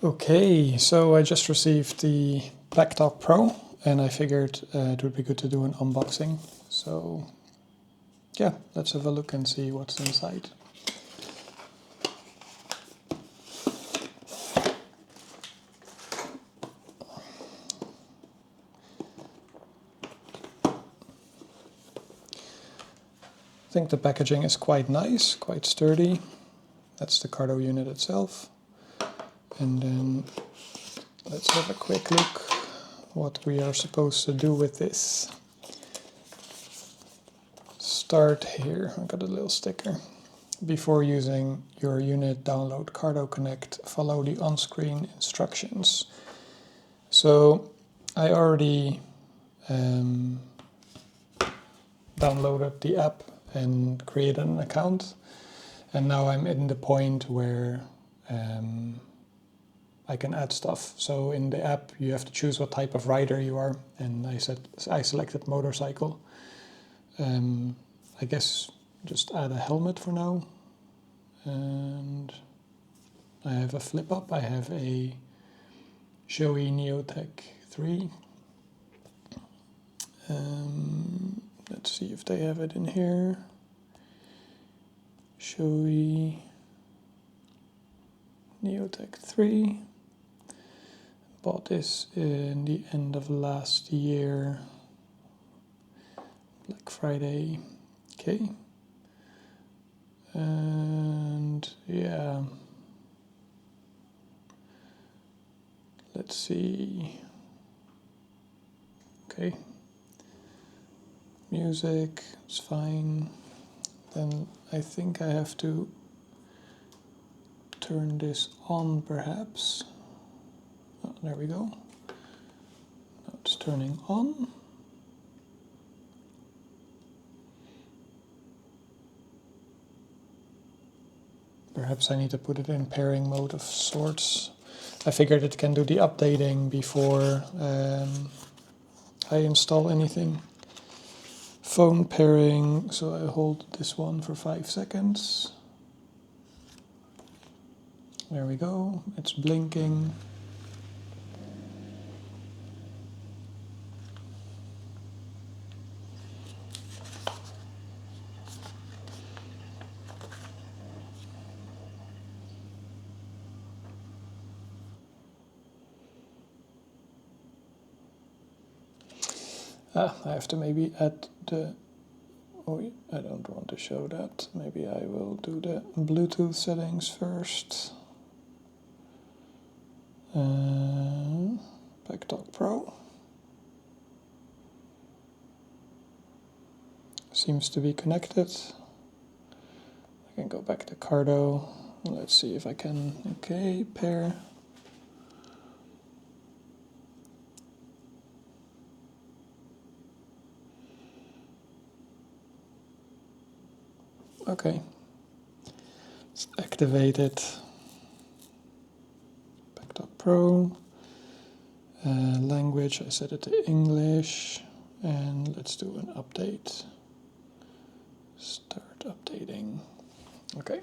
Okay, so I just received the Packtalk Pro and I figured it would be good to do an unboxing. So yeah, let's have a look and see what's inside. I think the packaging is quite nice, quite sturdy. That's the Cardo unit itself. And then let's have a quick look what we are supposed to do with this. Start here, I got a little sticker. Before using your unit, download Cardo Connect, follow the on-screen instructions. So I already downloaded the app and created an account, and now I'm in the point where I can add stuff. So in the app you have to choose what type of rider you are, and I selected motorcycle. I guess just add a helmet for now, and I have a flip up. I have a Shoei Neotec 3. Let's see if they have it in here. Shoei Neotec 3. Bought this in the end of last year, Black Friday. Okay. And yeah, let's see. Okay. Music, it's fine. Then I think I have to turn this on perhaps. Oh, there we go. Now it's turning on. Perhaps I need to put it in pairing mode of sorts. I figured it can do the updating before I install anything. Phone pairing, so I hold this one for 5 seconds. There we go, it's blinking. I have to maybe add the, oh, I don't want to show that. Maybe I will do the Bluetooth settings first. Packtalk Pro. Seems to be connected. I can go back to Cardo. Let's see if I can, okay, pair. Okay, let's activate it. Packtalk Pro. Language, I set it to English. And let's do an update. Start updating. Okay.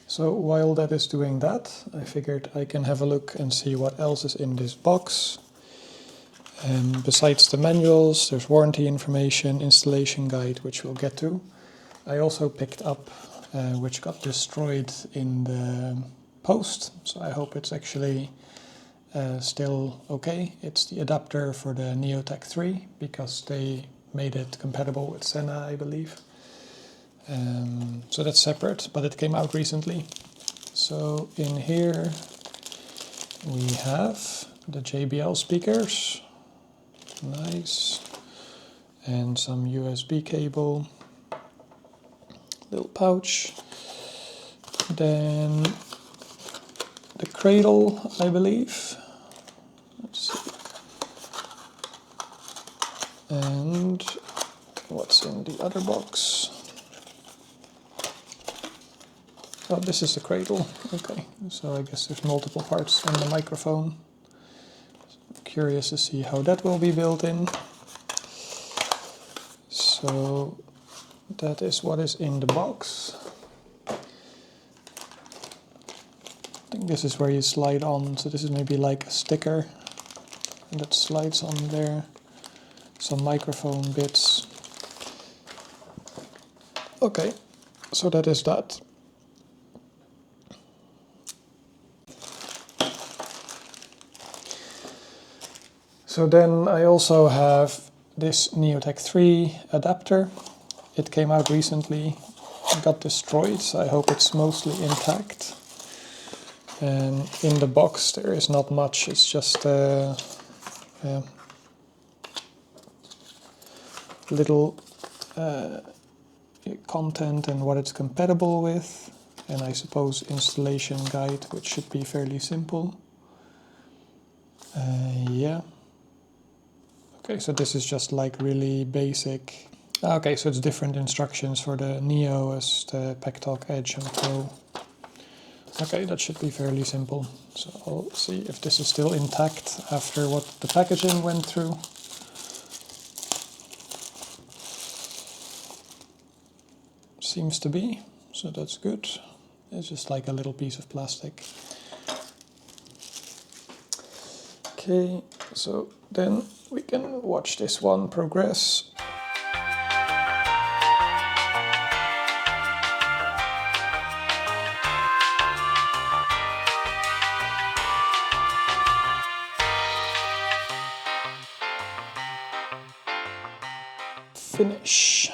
So while that is doing that, I figured I can have a look and see what else is in this box. Besides the manuals, there's warranty information, installation guide, which we'll get to. I also picked up, which got destroyed in the post, so I hope it's actually still okay. It's the adapter for the Neotec 3, because they made it compatible with Senna, I believe. So that's separate, but it came out recently. So in here we have the JBL speakers. Nice. And some USB cable, little pouch. Then the Cradle, I believe. Let's see. And what's in the other box? Oh, this is the Cradle. Okay, so I guess there's multiple parts in the microphone. Curious to see how that will be built in. So that is what is in the box. I think This is where you slide on, so this is maybe like a sticker that slides on there. Some microphone bits. Okay, so that is that. So then I also have this Neotec 3 adapter. It came out recently, it got destroyed, so I hope it's mostly intact. And in the box there is not much, it's just a little content and what it's compatible with, and I suppose installation guide, which should be fairly simple. Yeah. Okay, so this is just like really basic. Okay, so it's different instructions for the Neo as the Packtalk Edge and Pro. Okay, that should be fairly simple. So I'll see if this is still intact after what the packaging went through. Seems to be, so that's good. It's just like a little piece of plastic. Okay, so then we can watch this one progress. Finish.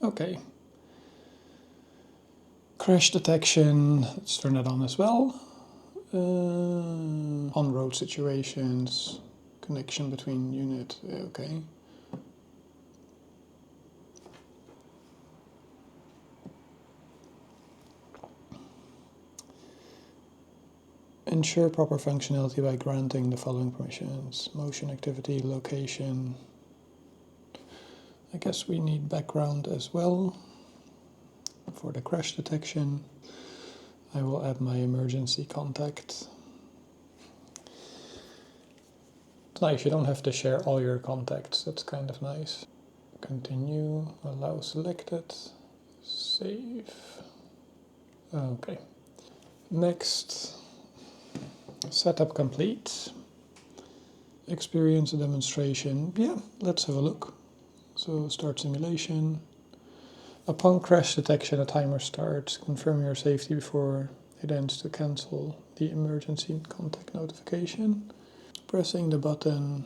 Okay. Crash detection, let's turn that on as well. On-road situations, connection between unit, okay. Ensure proper functionality by granting the following permissions. Motion, activity, location. I guess we need background as well for the crash detection. I will add my emergency contact. It's nice, you don't have to share all your contacts, that's kind of nice. Continue, allow selected, save. Okay. Next, setup complete. Experience a demonstration. Yeah, let's have a look. So start simulation. Upon crash detection, a timer starts. Confirm your safety before it ends to cancel the emergency contact notification. Pressing the button,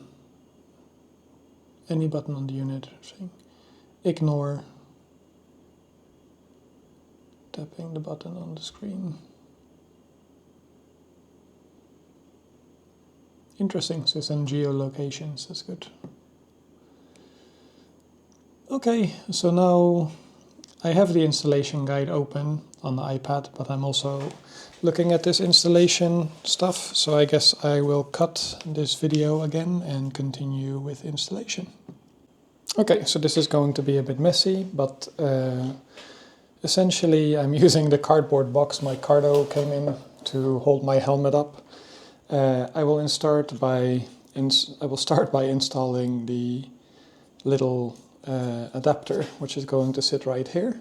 any button on the unit, ignore. Tapping the button on the screen. Interesting, so it's in geolocations, that's good. Okay, so now I have the installation guide open on the iPad, but I'm also looking at this installation stuff, so I guess I will cut this video again and continue with installation. Okay, so this is going to be a bit messy, but essentially I'm using the cardboard box my Cardo came in to hold my helmet up. I will start by installing the little adapter, which is going to sit right here.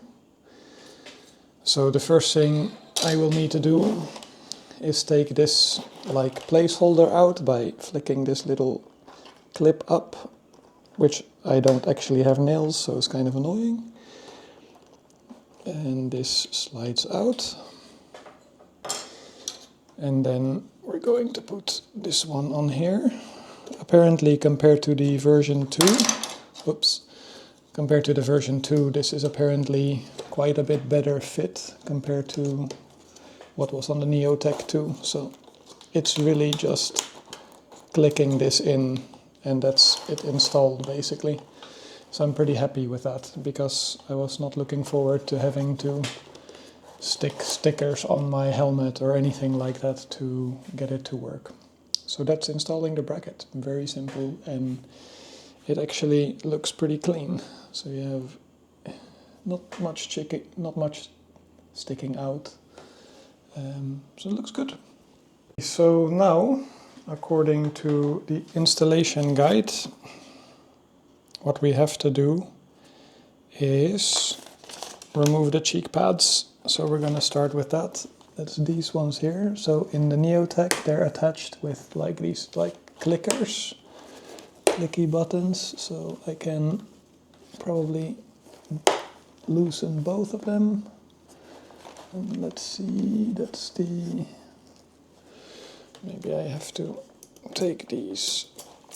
So the first thing I will need to do is take this like placeholder out by flicking this little clip up, which I don't actually have nails, so it's kind of annoying. And this slides out. And then we're going to put this one on here. Apparently compared to the version 2, compared to the version 2, this is apparently quite a bit better fit compared to what was on the Neotec 2. So it's really just clicking this in and that's it installed basically. So I'm pretty happy with that because I was not looking forward to having to stick stickers on my helmet or anything like that to get it to work. So that's installing the bracket. Very simple, and it actually looks pretty clean. So you have not much sticking out. So it looks good. So now, according to the installation guide, what we have to do is remove the cheek pads. So we're going to start with that. That's these ones here. So in the Neotec, they're attached with like these like clickers, clicky buttons. So I can probably loosen both of them. And let's see, that's the, maybe I have to take these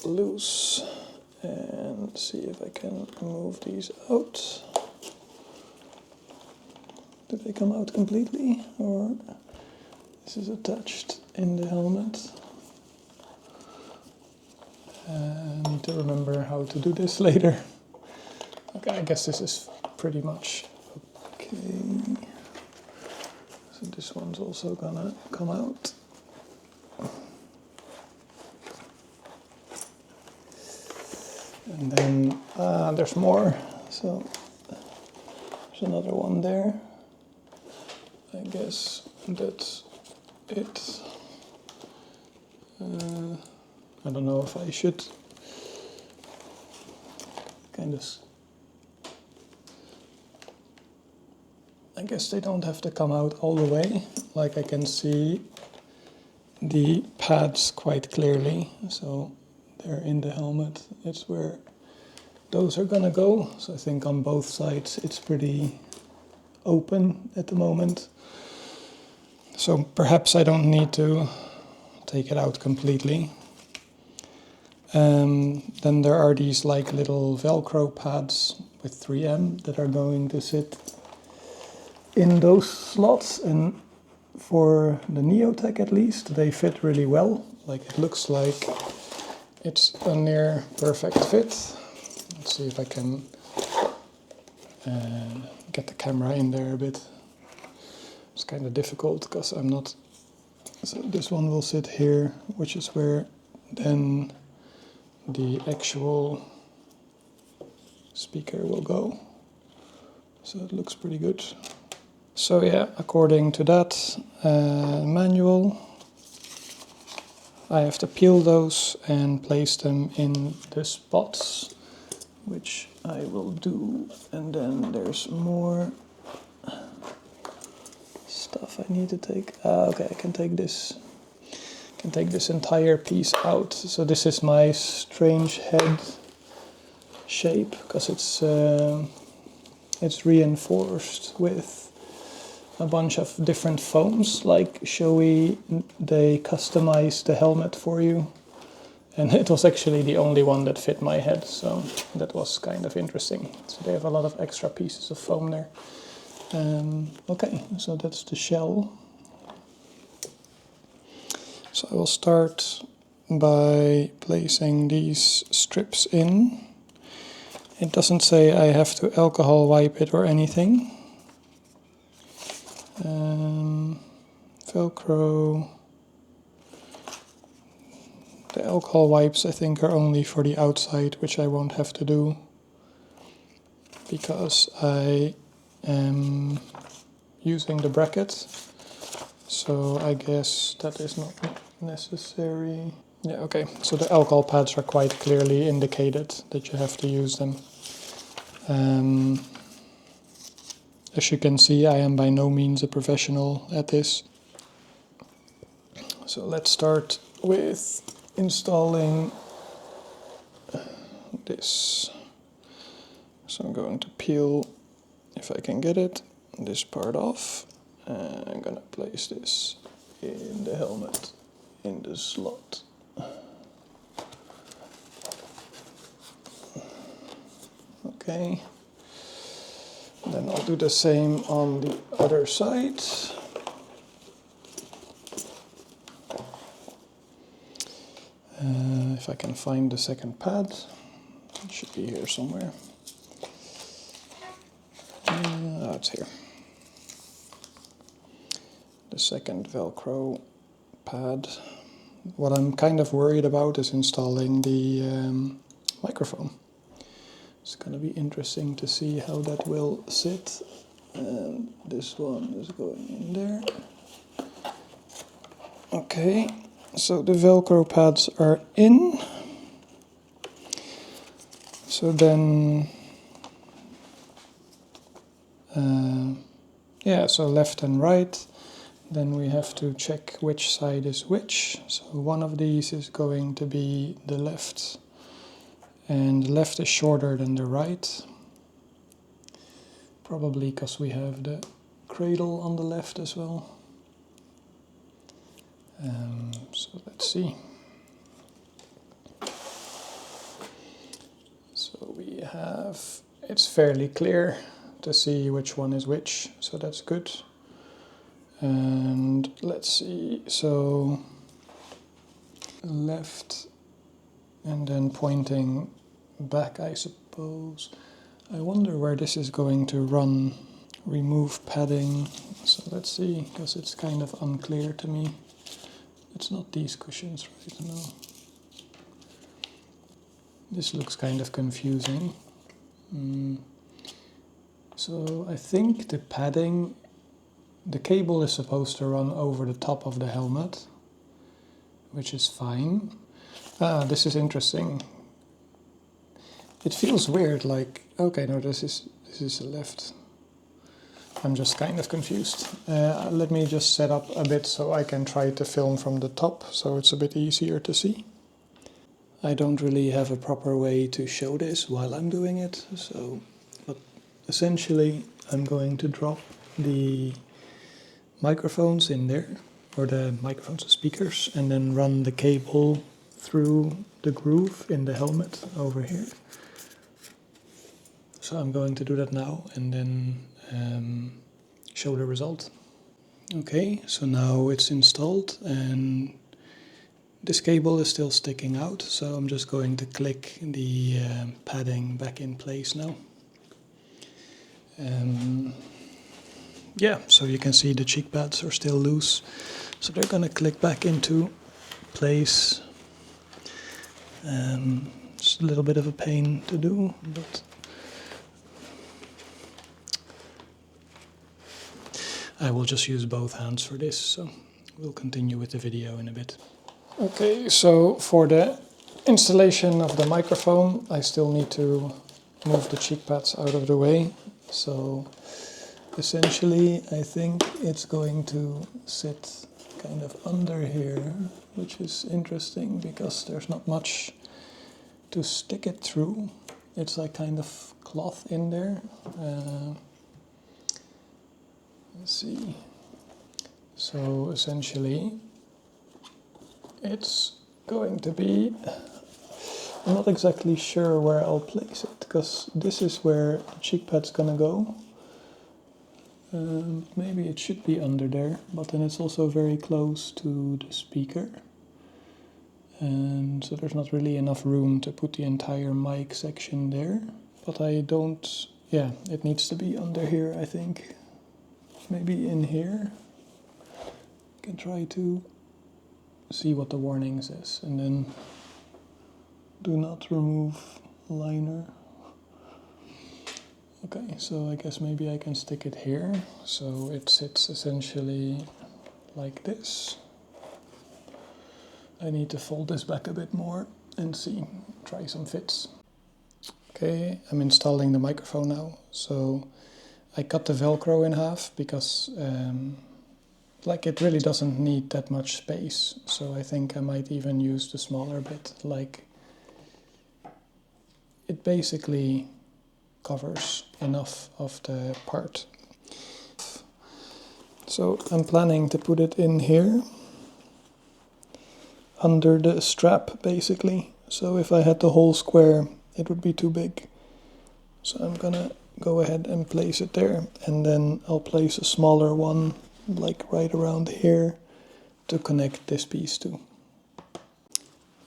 loose and see if I can move these out. Did they come out completely, or this is attached in the helmet? I need to remember how to do this later. Okay, I guess this is pretty much okay. So this one's also gonna come out. And then there's more, so there's another one there. I guess that's it. I don't know if I should kind of... I guess they don't have to come out all the way. Like I can see the pads quite clearly, so they're in the helmet. It's where those are gonna go. So I think on both sides it's pretty open at the moment. So perhaps I don't need to take it out completely. Then there are these like little Velcro pads with 3M that are going to sit in those slots, and for the Neotec at least, they fit really well. Like it looks like it's a near perfect fit. Let's see if I can get the camera in there a bit. It's kind of difficult because I'm not... So this one will sit here, which is where then the actual speaker will go. So it looks pretty good. So yeah, according to that manual, I have to peel those and place them in the spots, which I will do. And then there's more stuff I need to take. Okay, I can take this. Can take this entire piece out. So this is my strange head shape because it's reinforced with a bunch of different foams. Like Shoei, they customized the helmet for you, and it was actually the only one that fit my head, so that was kind of interesting. So they have a lot of extra pieces of foam there. Okay, so that's the shell. So I will start by placing these strips in. It doesn't say I have to alcohol wipe it or anything. Velcro. The alcohol wipes I think are only for the outside, which I won't have to do because I am using the bracket. So I guess that is not necessary. Yeah, okay, so the alcohol pads are quite clearly indicated that you have to use them. As you can see, I am by no means a professional at this. So let's start with installing this. So I'm going to peel, if I can get it, this part off. And I'm gonna place this in the helmet, in the slot. Okay. Then I'll do the same on the other side. If I can find the second pad, it should be here somewhere. Oh, it's here. The second Velcro pad. What I'm kind of worried about is installing the microphone. It's going to be interesting to see how that will sit. And this one is going in there. Okay, so the Velcro pads are in. So then, yeah, so left and right. then we have to check which side is which. So one of these is going to be the left, and the left is shorter than the right, probably because we have the cradle on the left as well. So let's see. So we have, it's fairly clear to see which one is which, so that's good. And let's see, so left and then pointing back, I suppose. I wonder where this is going to run. Remove padding, so let's see, because it's kind of unclear to me. It's not these cushions, right? No. This looks kind of confusing. So I think the padding, the cable is supposed to run over the top of the helmet, which is fine. This is interesting. It feels weird, like, okay, no, this is the left. I'm just kind of confused. Let me just set up a bit so I can try to film from the top, so it's a bit easier to see. I don't really have a proper way to show this while I'm doing it, so but essentially I'm going to drop the microphones in there, or the microphones and speakers, and then run the cable through the groove in the helmet over here. So I'm going to do that now and then show the result. Okay, so now it's installed and this cable is still sticking out, so I'm just going to click the padding back in place now. Yeah, so you can see the cheek pads are still loose, so they're gonna click back into place. It's a little bit of a pain to do, but I will just use both hands for this, so we'll continue with the video in a bit. Okay, so for the installation of the microphone, I still need to move the cheek pads out of the way. So essentially, I think it's going to sit kind of under here, which is interesting because there's not much to stick it through. It's like kind of cloth in there. Let's see. So essentially, it's going to be, I'm not exactly sure where I'll place it, because this is where the cheek pad's gonna go. Maybe it should be under there, but then it's also very close to the speaker. And so there's not really enough room to put the entire mic section there. But I don't, yeah, it needs to be under here, I think. Maybe in here. I can try to see what the warning says, and then do not remove liner. Okay, so I guess maybe I can stick it here, so it sits essentially like this. I need to fold this back a bit more and see, try some fits. Okay, I'm installing the microphone now, so I cut the Velcro in half because like it really doesn't need that much space, so I think I might even use the smaller bit. Like it basically covers enough of the part. So I'm planning to put it in here under the strap basically. So if I had the whole square it would be too big. So I'm gonna go ahead and place it there, and then I'll place a smaller one like right around here to connect this piece to.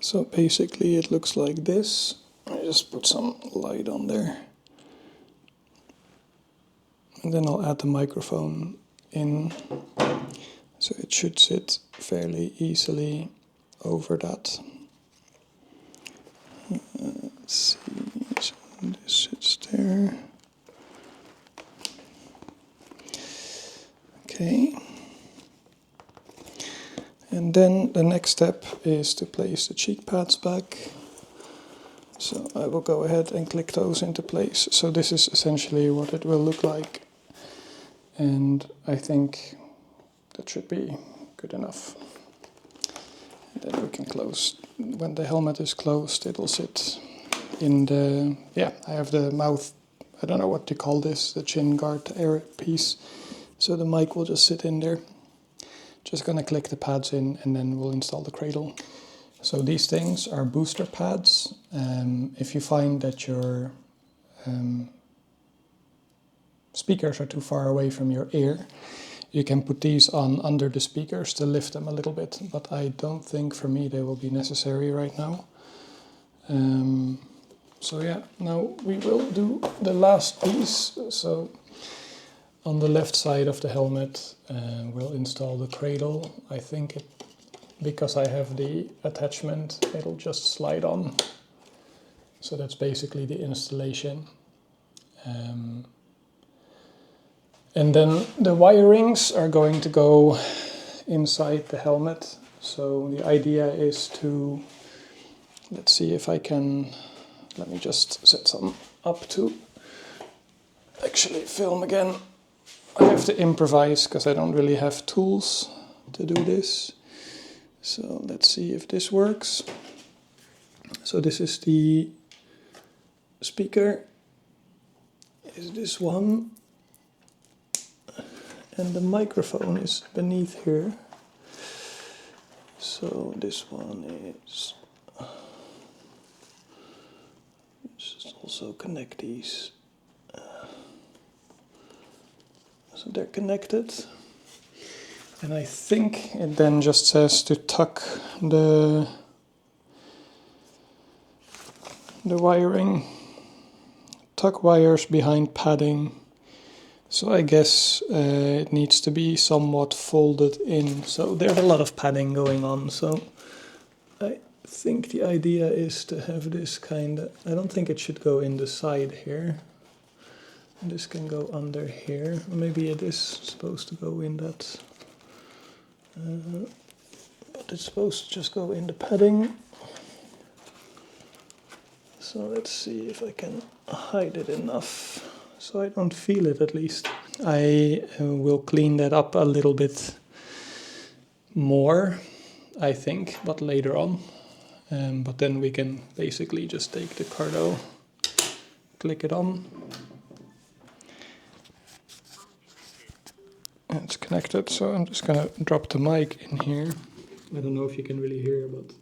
So basically it looks like this. I just put some light on there. And then I'll add the microphone in. So it should sit fairly easily over that. Let's see, so this sits there. Okay. And then the next step is to place the cheek pads back. So I will go ahead and click those into place. So this is essentially what it will look like. And I think that should be good enough. And then we can close. When the helmet is closed, it'll sit in the, yeah, I have the mouth, I don't know what to call this, the chin guard air piece. So the mic will just sit in there. Just gonna click the pads in and then we'll install the cradle. So these things are booster pads. If you find that your speakers are too far away from your ear, you can put these on under the speakers to lift them a little bit, but I don't think for me they will be necessary right now. So yeah, now we will do the last piece. So on the left side of the helmet, we'll install the cradle. I think because I have the attachment, it'll just slide on. So that's basically the installation. And then the wirings are going to go inside the helmet. So the idea is to, let's see if I can, let me just set some up to actually film again. I have to improvise because I don't really have tools to do this. So let's see if this works. So this is the speaker, is this one. And the microphone is beneath here. So this one is, just also connect these. So they're connected. And I think it then just says to tuck the wiring, tuck wires behind padding. So I guess it needs to be somewhat folded in. So there's a lot of padding going on. So I think the idea is to have this kind of, I don't think it should go in the side here. This can go under here. Maybe it is supposed to go in that. But it's supposed to just go in the padding. So let's see if I can hide it enough so I don't feel it at least. I will clean that up a little bit more, I think, but later on. But then we can basically just take the Cardo, click it on. And it's connected, so I'm just gonna drop the mic in here. I don't know if you can really hear, but...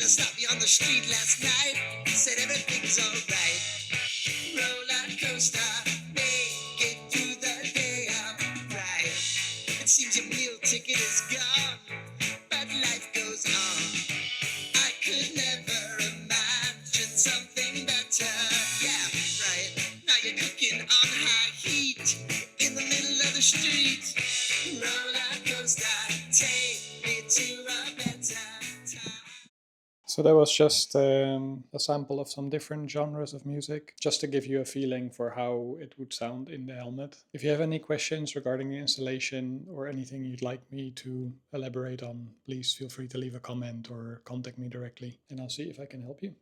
Stopped me on the street last night, said everything's alright. Roller coaster, make it through the day, I'm right. It seems your meal ticket is gone, but life goes on. I could never imagine something better. Yeah, right. Now you're cooking on high heat in the middle of the street. Roller coaster, take me to a better time. So that was just a sample of some different genres of music, just to give you a feeling for how it would sound in the helmet. If you have any questions regarding the installation or anything you'd like me to elaborate on, please feel free to leave a comment or contact me directly, and I'll see if I can help you.